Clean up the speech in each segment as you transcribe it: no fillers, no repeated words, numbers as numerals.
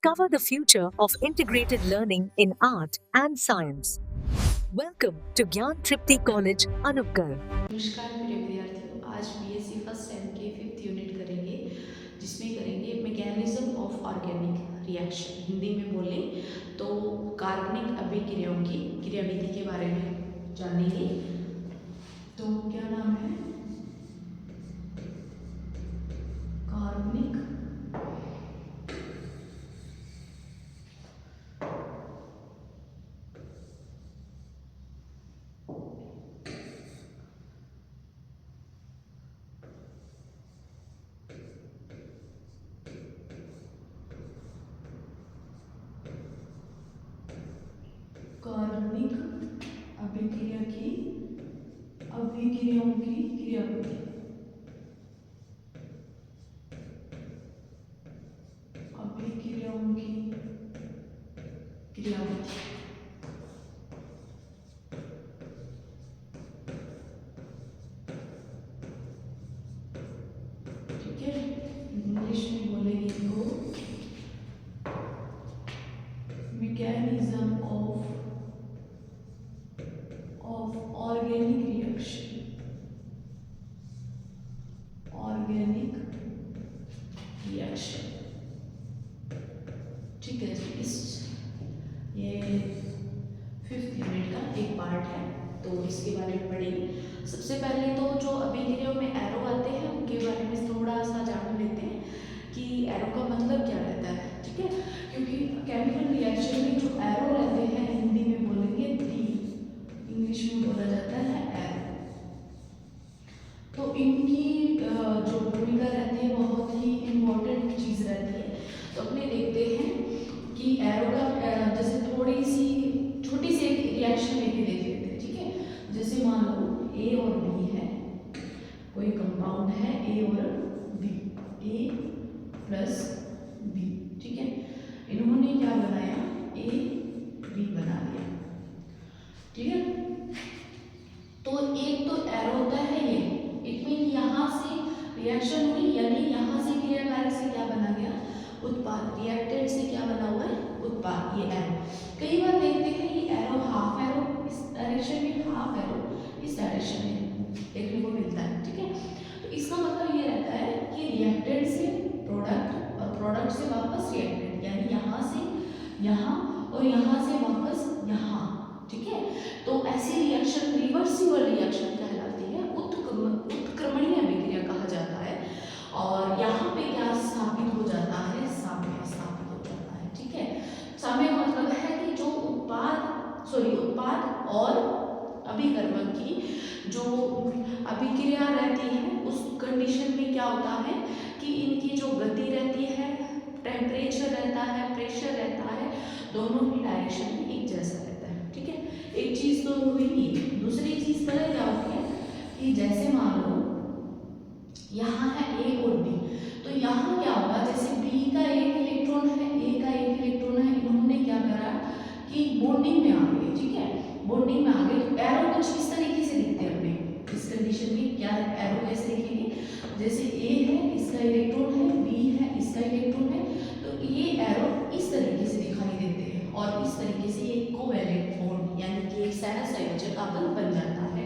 discover the future of integrated learning in art and science. Welcome to Gyan Tripti College, Anupkar. नमस्कार प्रिय विद्यार्थियों, आज BSc first sem के fifth unit करेंगे, जिसमें करेंगे mechanism of organic reaction. Hindi में बोलें तो कार्बनिक अभिक्रियाओं की क्रियाविधि के बारे में जानेंगे। तो क्या नाम है? कार्बनिक कार्बनिक अभिक्रिया की अभिक्रियाओं की क्रियाविधि। अभिक्रियाओं की क्रियाविधि। ठीक है, इंग्लिश में बोलेंगे तो mechanism of organic reaction। organic reaction। ठीक है जी, इस ये फिफ्थ यूनिट का एक पार्ट है, तो इसके बारे में पढ़ेंगे। सबसे पहले तो जो अभिक्रियाओं में एरो आते हैं उनके बारे में थोड़ा सा जान लेते हैं कि एरो का मतलब क्या रहता है। ठीक है, क्योंकि केमिकल रिएक्शन में जो एरो रहते हैं हिंदी में बोलेंगे दी, इंग्लिश में बोला जाता है एरो। तो इनकी जो भूमिका रहती है बहुत ही इम्पोर्टेंट चीज़ रहती है। तो अपने देखते हैं कि एरो का जैसे थोड़ी सी छोटी सी एक रिएक्शन लेके देख लेते हैं। ठीक है, जैसे मान लो ए और बी है, कोई कंपाउंड है ए और बी, ए प्लस बी। ठीक है, इन्होंने क्या बनाया? ए बी बना दिया। ठीक है, तो एक तो एरो होता है ये, इट मीन यहाँ से रिएक्शन हुई, यानी यहाँ से क्रियाकारक से क्या बना गया? उत्पाद। रिएक्टेंट से क्या बना हुआ है? उत्पाद। ये एरो कई बार देखते हैं, ये एरो हाफ एरो इस डायरेक्शन में, हाफ एरो इस डायरेक्शन में देखने को मिलता है। ठीक है, तो इसका मतलब ये रहता है कि रिएक्टेंट से प्रोडक्ट और प्रोडक्ट से वापस रिएक्टेंट, यानी यहाँ से यहाँ और यहाँ से वापस यहाँ। ठीक है, तो ऐसी रिएक्शन रिवर्सिबल रिएक्शन कहलाती है, उत्क्रमणीय अभिक्रिया कहा जाता है। और यहाँ पे क्या स्थापित हो जाता है? साम्य स्थापित हो जाता है। ठीक है, साम्य का मतलब है कि जो उत्पाद और अभिकर्मक की जो अभिक्रिया रहती है उस कंडीशन में क्या होता है कि इनकी जो गति रहती है, टेम्परेचर रहता है, प्रेशर रहता है, दोनों ही डायरेक्शन में एक जैसा रहता है। ठीक है, एक चीज तो हुई नहीं। दूसरी चीज पता क्या होती है कि जैसे मान लो यहाँ है ए और बी, तो यहाँ क्या होगा? जैसे बी का एक इलेक्ट्रॉन है, ए का एक इलेक्ट्रॉन है, इन्होंने क्या करा कि बॉन्डिंग में आ गए। ठीक है, बॉन्डिंग में आ गए तो एरो कुछ इस तरीके से दिखते हैं अपने इस कंडीशन में। क्या एरो कैसे दिखेंगे? जैसे ए है, इसका इलेक्ट्रॉन है, बी है, इसका इलेक्ट्रॉन है, तो ये एरो इस तरीके से दिखाई देते हैं और इस तरीके से एक कोवैलेंट बॉन्ड यानी कि एक सहसंयोजक आबंध बन जाता है।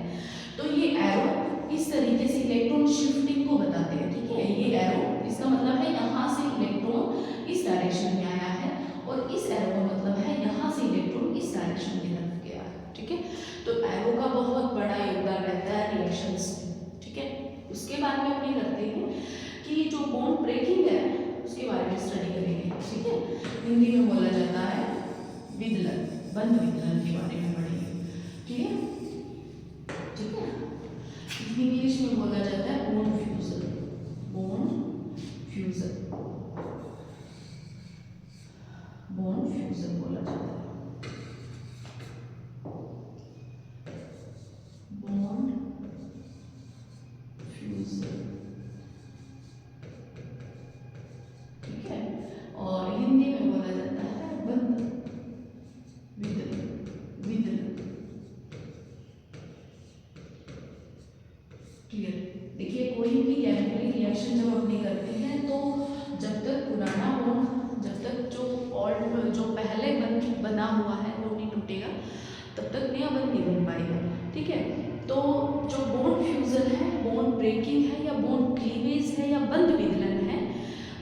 तो ये एरो इस तरीके से इलेक्ट्रॉन शिफ्टिंग को बताते हैं। ठीक है, ये एरो इसका मतलब है यहाँ से इलेक्ट्रॉन इस डायरेक्शन में आया है और इस एरो का मतलब है यहाँ से इलेक्ट्रॉन इस डायरेक्शन की तरफ गया है। ठीक है, तो एरो का बहुत बड़ा योगदान रहता है रिएक्शंस में। ठीक है, उसके बाद में अपने करते हैं कि जो बॉन्ड ब्रेकिंग है उसके बारे में स्टडी करेंगे। ठीक है, हिंदी में बोला जाता है विदलन, बंध विदलन के बारे में पढ़ेंगे। ठीक है, ठीक है, इंग्लिश में बोला जाता है bond fusion. Bond fusion, bond fusion बोला जाता है। Bond fusion. ठीक है, और हिंदी में बोला जाता है बंध विदलन। विदलन क्लियर। देखिए, कोई भी केमिकल रिएक्शन जब अपने करते हैं तो जब तक पुराना बॉन्ड, जब तक जो बॉन्ड जो पहले बना हुआ है वो नहीं टूटेगा, तब तक नया बंध नहीं बन पाएगा। ठीक है, तो जो बॉन्ड फ्यूजन है, बॉन्ड ब्रेकिंग है या बॉन्ड क्लीवेज है या बंध विदलन है,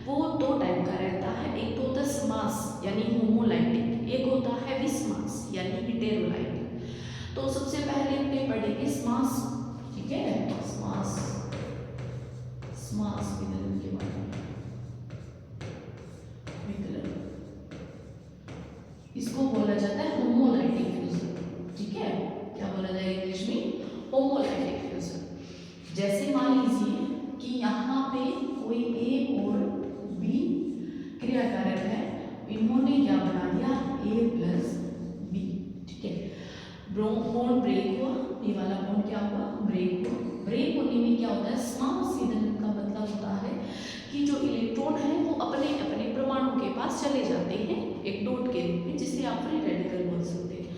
वो दो टाइप का रहता है। एक तो होता है समास यानी होमोलाइटिक, एक होता है विस्मास यानी हेटेरोलाइटिक। तो सबसे पहले अपने पढ़ेंगे समास। ठीक है, समास, समास विदलन के बारे में। विदलन इसको बोला जाता है होमोलाइटिक फ्यूजन। ठीक है, क्या बोला जाएगा इंग्लिश में? Homolytic fusion. जैसे मान लीजिए कि यहाँ पे कोई ए और बी क्रिया कारक है, इन्होंने क्या बना दिया? ए प्लस बी। ठीक है, बॉन्ड ब्रेक हुआ, ये वाला बॉन्ड क्या हुआ? ब्रेक हुआ। ब्रेक होने में क्या होता है? समास विदलन का मतलब होता है कि जो इलेक्ट्रॉन है वो अपने अपने परमाणु के पास चले जाते हैं एक डॉट के रूप में, जिसे आप फ्री रेडिकल बोल सकते हैं।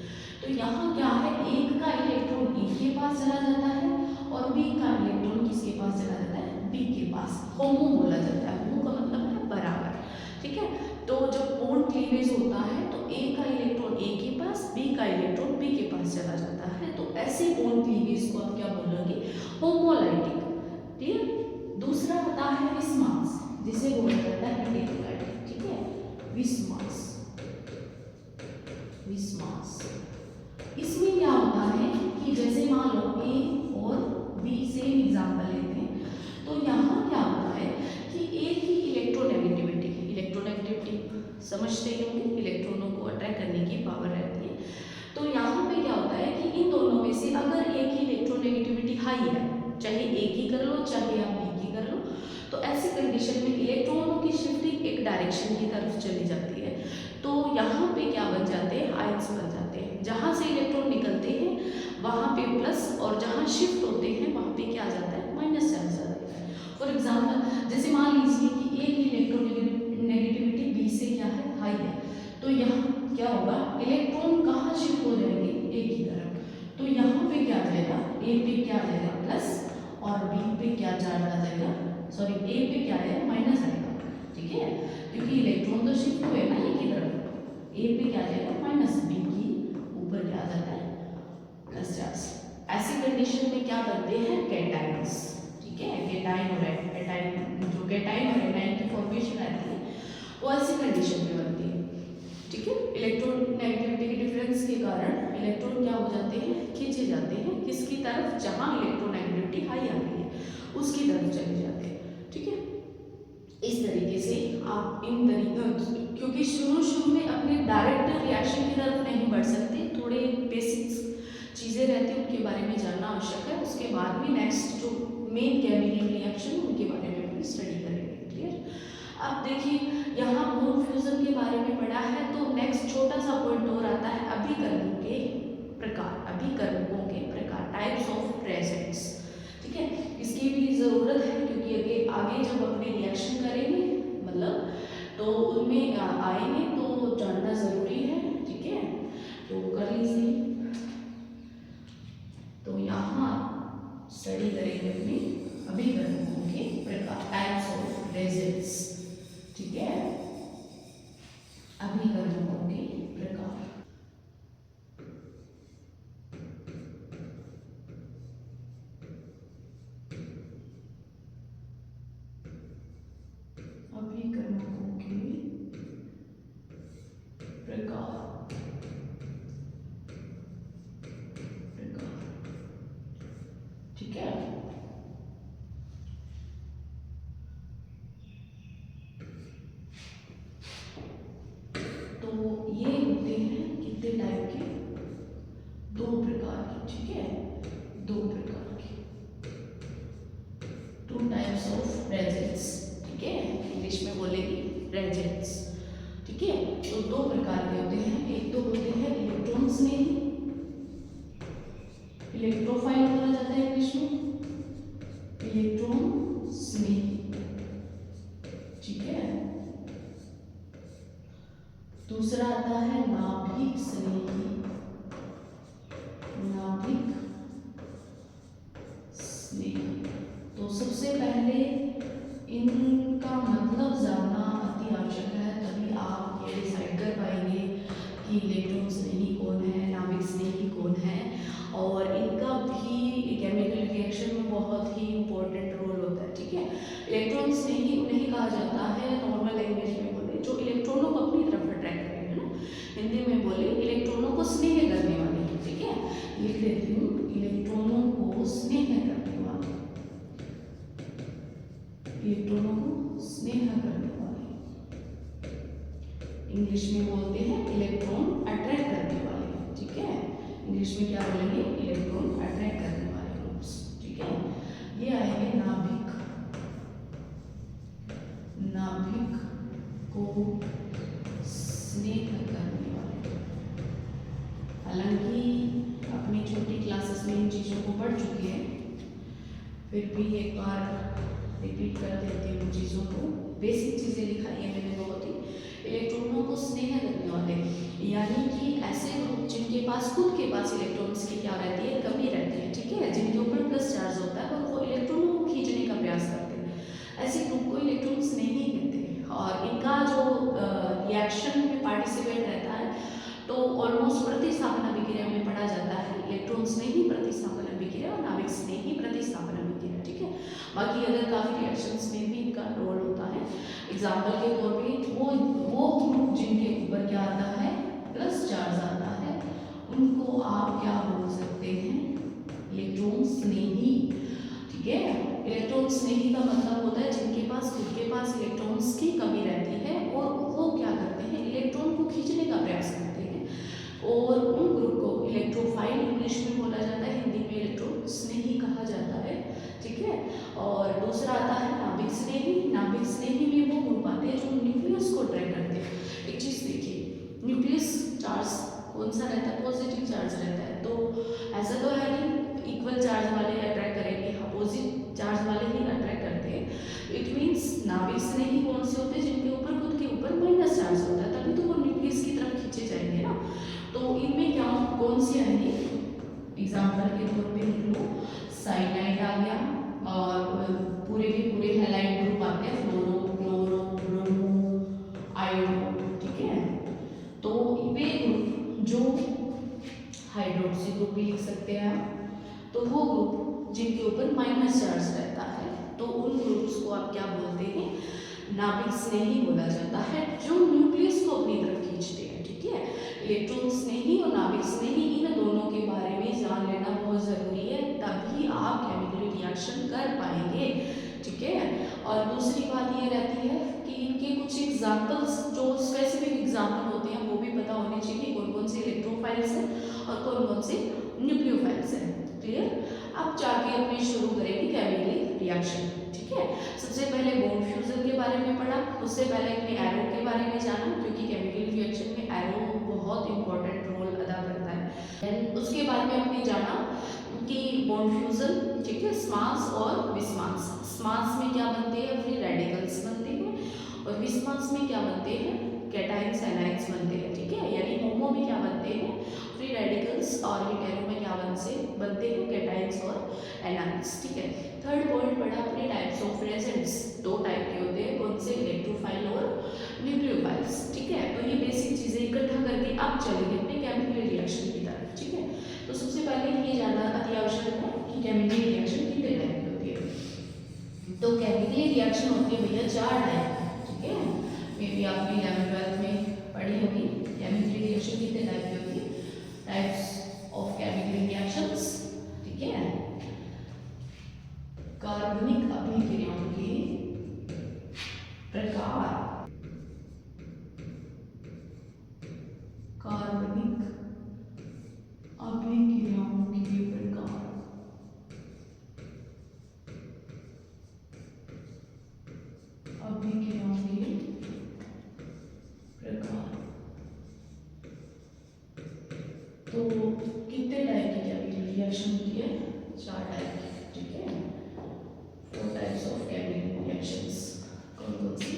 तो यहाँ क्या है? एक का इलेक्ट्रॉन ए के पास चला जाता है और बी का इलेक्ट्रॉन किसके पास चला जाता है? बी के पास। होमो बोला जाता है, होमो का मतलब है बराबर। ठीक है, तो जब बॉन्ड क्लीवेज होता है तो ए का इलेक्ट्रॉन ए के पास, बी का इलेक्ट्रॉन बी के पास चला जाता है। तो ऐसे बॉन्ड क्लीवेज को आप क्या बोलोगे? होमोलाइटिक। क्लियर? दूसरा होता है विस्मास, जिसे बोला जाता है हेटेरोलाइटिक। ठीक है, विस्मास, विस्मास। इसमें क्या होता है कि जैसे मान लो ए और बी सेम एग्जांपल लेते हैं, तो यहाँ क्या होता है कि ए की इलेक्ट्रोनेगेटिविटी, इलेक्ट्रोनेगेटिविटी समझते ही होंगे, इलेक्ट्रॉनों को अट्रैक्ट करने की पावर रहती है। तो यहाँ पे क्या होता है कि इन दोनों में से अगर ए की इलेक्ट्रोनेगेटिविटी हाई है, चाहे ए की कर लो चाहे आप बी की कर लो, तो ऐसी कंडीशन में इलेक्ट्रॉनों की शिफ्टिंग एक डायरेक्शन की तरफ चली जाती है। तो यहाँ पे क्या बन जाते हैं? आयंस बन जाते हैं। जहाँ से इलेक्ट्रॉन निकलते हैं वहाँ पे प्लस, और जहाँ शिफ्ट होते हैं वहाँ पे क्या आ जाता है? माइनस चार्ज आ जाता है। फॉर एग्जाम्पल, जैसे मान लीजिए कि ए की इलेक्ट्रोनेगेटिविटी बी से क्या है? हाई है, तो यहाँ क्या होगा? इलेक्ट्रॉन कहाँ शिफ्ट हो जाएंगे? ए की तरफ। तो यहाँ पे क्या आ जाएगा? ए पे क्या आ जाएगा? प्लस, और बी पे क्या चार्ज आ जाएगा? सॉरी, ए पे क्या है? माइनस आएगा। ठीक है, क्योंकि इलेक्ट्रॉन तो शिफ्ट हुए ना ए की तरफ। ए पे क्या आ जाएगा? माइनस, बी की ऊपर क्या आ जाता है? Plus charge. ऐसी कंडीशन में क्या बनते हैं? कैटाइन्स। ठीक है, कैटाइन और एटाइन, जो कैटाइन और एनाइन की फॉर्मेशन रहती है वो ऐसी कंडीशन में बनती है। ठीक है, इलेक्ट्रॉन नेगेटिविटी के डिफरेंस के कारण इलेक्ट्रॉन क्या हो जाते हैं? खींचे जाते हैं किसकी तरफ? जहां इलेक्ट्रोनेगेटिविटी हाई आ रही है उसकी तरफ चले जाते हैं। ठीक है, इस तरीके से आप इन तरीकों, क्योंकि शुरू में अपने डायरेक्ट रिएक्शन की तरफ नहीं बढ़ सकते, थोड़े बेसिक्स चीज़ें रहती हैं उनके बारे में जानना आवश्यक है। उसके बाद में नेक्स्ट जो मेन केमिकल रिएक्शन उनके बारे में भी स्टडी करेंगे। क्लियर? अब देखिए, यहाँ बॉन्ड फ्यूजन के बारे में पढ़ा है, तो नेक्स्ट छोटा सा पॉइंट और आता है अभिकर्मकों के प्रकार। अभिकर्मकों के प्रकार, टाइप्स ऑफ रेजेंट्स। ठीक है, इसकी भी ज़रूरत है क्योंकि आगे जब अपने रिएक्शन करेंगे मतलब तो उनमें आएंगे तो जानना ज़रूरी है। ठीक है, तो कर लीजिए। तो यहाँ स्टडी करेंगे अपने अभिकर्मकों के प्रकार, टाइप्स ऑफ रेजेंट्स। ठीक है, अभिकर्मकों के प्रकार। अभिकर्मकों के प्रकार, ठीक है। तो ये होते हैं कितने टाइप के? दो प्रकार के। ठीक है, दो प्रकार के, टू टाइप्स ऑफ रेजेंट्स। ठीक है, इंग्लिश में बोलेगी रेजेंट्स। ठीक है, तो दो प्रकार के होते हैं। एक तो होते हैं इलेक्ट्रॉन स्नेही, इलेक्ट्रोफाइल बोला जाता है इंग्लिश में, इलेक्ट्रॉन स्नेही। ठीक है, दूसरा आता है नाभिक स्नेही, नाभिक स्नेही। तो सबसे पहले इनका मतलब जानना अति आवश्यक है, तभी आप ये डिसाइड कर पाएंगे कि इलेक्ट्रॉन स्नेही कौन है, नाभिक स्नेही कौन है, और इनका भी केमिकल रिएक्शन में बहुत ही इम्पोर्टेंट रोल होता है। ठीक है, इलेक्ट्रॉन स्नेही उन्हें कहा जाता है, नॉर्मल लैंग्वेज में बोले, जो इलेक्ट्रॉनों को अपनी तरफ अट्रैक्ट करेंगे ना, हिंदी में बोले इलेक्ट्रॉनों को स्नेह करने वाले। ठीक है, लिख देती हूँ, इलेक्ट्रॉनों को स्नेह करने वाले, इलेक्ट्रॉनों को स्नेह करने वाले, इंग्लिश में बोलते हैं इलेक्ट्रॉन अट्रैक्ट करने वाले। ठीक है, इंग्लिश में क्या बोलेंगे, इलेक्ट्रॉन अट्रैक्ट करने वाले ग्रुप्स। ठीक है, ये आएंगे नाभिक, नाभिक को स्नेह करने वाले। हालांकि अपनी छोटी क्लासेस में इन चीज़ों को पढ़ चुके हैं, फिर भी एक बार रिपीट कर देती हूँ चीज़ों को। बेसिक चीज़ें लिखाई है मैंने बहुत ही। इलेक्ट्रॉनों को स्नेह करने वाले यानी कि ऐसे ग्रुप जिनके पास खुद के पास इलेक्ट्रॉन्स की क्या रहती है, कमी रहती है। ठीक है, जिनके ऊपर प्लस चार्ज होता है और वो इलेक्ट्रॉनों को खींचने का प्रयास करते हैं, ऐसे ग्रुप को इलेक्ट्रॉन स्नेही कहते हैं। और इनका जो रिएक्शन में पार्टिसिपेट रहता है, तो ऑलमोस्ट प्रतिस्थापन अभिक्रिया में पढ़ा जाता है, इलेक्ट्रॉन स्नेही प्रतिस्थापन अभिक्रिया और नाभिक स्नेही प्रतिस्थापन अभिक्रिया। ठीक है, बाकी अगर काफ़ी रिएक्शंस में भी इनका रोल होता है। एग्जाम्पल के तौर पे वो ग्रुप जिनके ऊपर क्या आता है, प्लस चार्ज आता है, उनको आप क्या बोल सकते हैं, इलेक्ट्रॉन स्नेही। ठीक है, इलेक्ट्रॉन स्नेही का मतलब होता है जिनके पास खुद के पास इलेक्ट्रॉन्स की कमी रहती है और वो क्या करते हैं, इलेक्ट्रॉन को खींचने का प्रयास करते हैं, और उन ग्रुप को इलेक्ट्रोफाइल इंग्लिश में बोला जाता है, हिंदी में इलेक्ट्रॉन स्नेही कहा जाता है। ठीक है, और दूसरा आता है नाभिक स्नेही। नाभिक स्नेही में वो ग्रुप आते हैं जो न्यूक्लियस को अट्रैक्ट करते हैं। एक चीज़ देखिए, न्यूक्लियस चार्ज कौन सा रहता है, पॉजिटिव चार्ज रहता है, तो ऐसा तो है नहीं इक्वल चार्ज वाले अट्रैक्ट करेंगे, अपोजिट चार्ज वाले ही अट्रैक्ट करते हैं। इट मीन्स नाभिक स्नेही कौन से होते हैं, जिनके ऊपर खुद के ऊपर माइनस चार्ज होता है, तभी तो वो न्यूक्लियस की तरफ खींचे जाएंगे ना। तो इनमें क्या कौन सी आएंगे, एग्जाम्पल के तौर पे लिख लो, साइनाइड आ गया, और पूरे के पूरे हैलाइड ग्रुप आते हैं, फ्लोरो, क्लोरो, ब्रोमो, आयोडो। ठीक है, तो वे ग्रुप जो हाइड्रोक्सी ग्रुप भी लिख सकते हैं आप, तो वो ग्रुप जिनके ऊपर माइनस चार्ज रहता है, तो उन ग्रुप्स को आप क्या बोलते हैं, नाभिक स्नेही बोला जाता है, जो न्यूक्लियस को अपनी तरफ खींचते हैं। ठीक है, इलेक्ट्रॉन स्नेही और नाभिक स्नेही, इन दोनों के बारे में जान लेना बहुत ज़रूरी है, तभी आप केमिकल रिएक्शन कर पाएंगे। ठीक है, और दूसरी बात ये रहती है कि इनके कुछ एग्जाम्पल्स, जो स्पेसिफिक एग्जाम्पल होते हैं, वो भी पता होने चाहिए, कौन कौन से इलेक्ट्रोफाइल्स हैं और कौन कौन से न्यूक्लियोफाइल्स हैं। क्लियर, अब जाके अपनी शुरू करेंगे केमिकल रिएक्शन। ठीक है, सबसे पहले बॉन्ड फ्यूजन के बारे में पढ़ा, उससे पहले अपने एरो के बारे में जाना, क्योंकि केमिकल रिएक्शन में एरो बहुत इंपॉर्टेंट रोल अदा करता है। उसके बाद में अपने जाना कि बॉन्ड फ्यूजन, ठीक है, स्मास और विस्मास। स्मास में क्या बनते हैं, फ्री रेडिकल्स बनते हैं, और विस्मास में क्या बनते हैं, कैटाइन्स एनाइन्स बनते हैं। ठीक है, यानी होमो में क्या बनते हैं, फ्री रेडिकल्स, और हेटेरो में क्या बनते हैं, कैटाइन्स और एनाइन्स। ठीक है, थर्ड पॉइंट पढ़ा अपने टाइप्स ऑफ रेजेंट्स, दो टाइप के होते हैं, कौन से, इलेक्ट्रोफाइल और न्यूक्लियोफाइल्स। ठीक है, तो ये बेसिक चीज़ें इकट्ठा करके आप चलेंगे अपने केमिकल रिएक्शन की तरफ। ठीक है, तो सबसे पहले ये जानना अति आवश्यक है कि केमिकल रिएक्शन कितने टाइप की होती है। तो केमिकल रिएक्शन होती है भैया 4 टाइप। ठीक है, मे बी आपने 11th-12th में पढ़ी होगी केमिकल रिएक्शन कितने टाइप की होती है, टाइप्स ऑफ केमिकल रिएक्शंस। ठीक है, कार्बनिक अभिक्रियाओं के प्रकार, कार्बनिक अभिक्रियाओं के प्रकार, अभिक्रियाओं के प्रकार। तो कितने टाइप की केमिकल रिएक्शन होती है, 4 टाइप की। ठीक है, 4 टाइप्स ऑफ केमिकल रिएक्शंस, कौन कौन सी,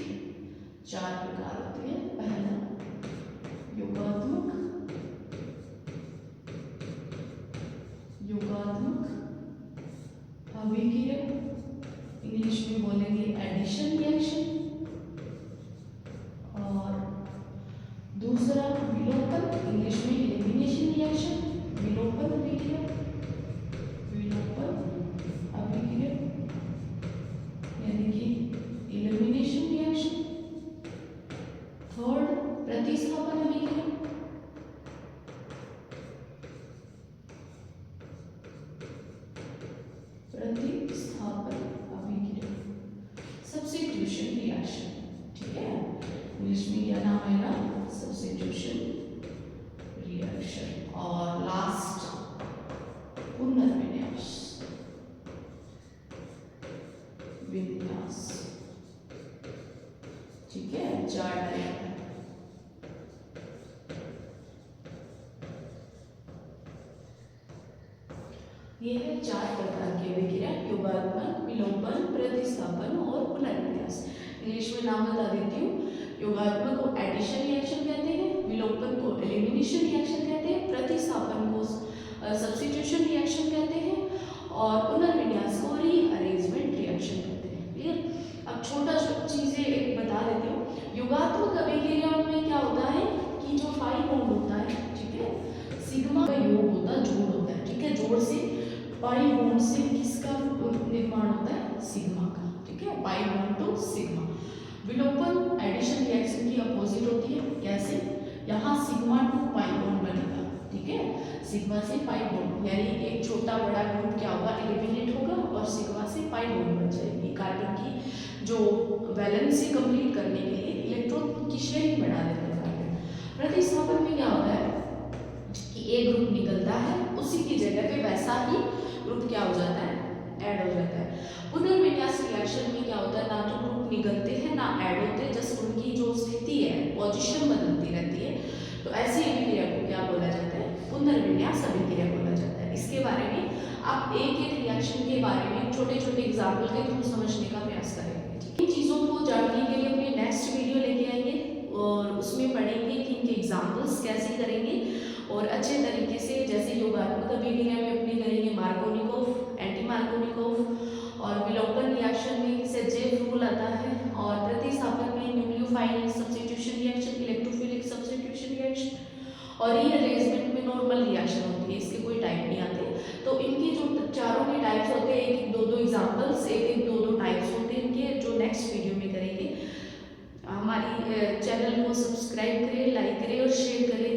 4 प्रकार होते हैं। पहला योगात्मक, योगात्मक अभिक्रिया, इंग्लिश में बोलेंगे एडिशन रिएक्शन, और दूसरा विलोपन, इंग्लिश में एलिमिनेशन रिएक्शन। विलोपन अभिक्रिया, विलोपन अभिक्रिया यानी कि एलिमिनेशन रिएक्शन। थर्ड प्रतिस्थापन अभिक्रिया, प्रतिस्थापन अभिक्रिया, सब्स्टिट्यूशन रिएक्शन। ठीक है, इंग्लिश में क्या नाम है ना, सब्स्टिट्यूशन रिएक्शन। और लास्ट पुनर्विन्यास, विन्यास। ठीक है, 4 टाइप है। ये है 4 प्रकार की अभिक्रिया, योगात्मक, विलोपन, प्रतिस्थापन और पुनर्विन्यास। इंग्लिश में नाम बता देती हूँ। योगात्मक को एडिशन रिएक्शन कहते हैं, विलोपन को एलिमिनेशन रिएक्शन कहते हैं, प्रतिस्थापन को सब्स्टिट्यूशन रिएक्शन कहते हैं और पुनर्विन्यास को रीअरेंजमेंट रिएक्शन कहते हैं। क्लियर। अब छोटा चीजें एक बता देती हूँ। योगात्मक अभिक्रियाओं में क्या होता है कि जो पाई बॉन्ड होता है, ठीक है, सिग्मा का योग होता है, जोड़ होता है। ठीक है, जोड़ से पाई बॉन्ड से किसका निर्माण होता है, सिग्मा का। ठीक है, पाई बॉन्ड टू सिग्मा। विलोपन एडिशन रिएक्शन की अपोजिट होती है। कैसे, यहाँ सिग्मा टू पाई बॉन्ड बनेगा। ठीक है, सिग्मा से पाई बॉन्ड यानी एक छोटा बड़ा ग्रुप क्या होगा, एलिमिनेट होगा और सिग्मा से पाई बॉन्ड बन जाएगी। कार्बन की जो वैलेंसी कंप्लीट करने के लिए इलेक्ट्रॉन की शेयरिंग बढ़ा देता है कार्बन। प्रतिस्थापन में क्या होता है कि एक ग्रुप निकलता है, उसी की जगह पे वैसा ही ग्रुप क्या हो जाता है, ऐड हो जाता है। पुनर्विन्यास रिएक्शन में क्या होता है, ना तो ग्रुप निकलते हैं ना ऐड होते हैं, जस्ट उनकी जो स्थिति है, पोजीशन बदलती रहती है। तो ऐसी अभिक्रिया को क्या बोला जाता है, पुनर्विन्यास अभिक्रिया बोला जाता है। इसके बारे में आप एक एक रिएक्शन के बारे में छोटे छोटे एग्जाम्पल के थ्रू समझने का प्रयास करेंगे। ठीक है, इन चीज़ों को जानने के लिए अपने नेक्स्ट वीडियो लेके आएंगे और उसमें पढ़ेंगे कि इनके एग्जाम्पल्स कैसे करेंगे और अच्छे तरीके से। जैसे योगात्मक अभिक्रिया में अपने करेंगे मार्कोनिकोव, एंटी मार्कोनिकोव, और विलोपन रिएक्शन में सेजेव रूल आता है, और प्रतिस्थापन में nucleophile substitution reaction, electrophilic substitution reaction, और रीअरेंजमेंट में नॉर्मल रिएक्शन होती है, इसके कोई टाइप नहीं आते। तो इनके जो चारों के टाइप्स होते हैं, एक एक दो दो एग्जाम्पल्स, एक एक दो दो टाइप्स होते हैं इनके, जो नेक्स्ट वीडियो में करेंगे। हमारी चैनल को सब्सक्राइब करें, लाइक करें और शेयर करें।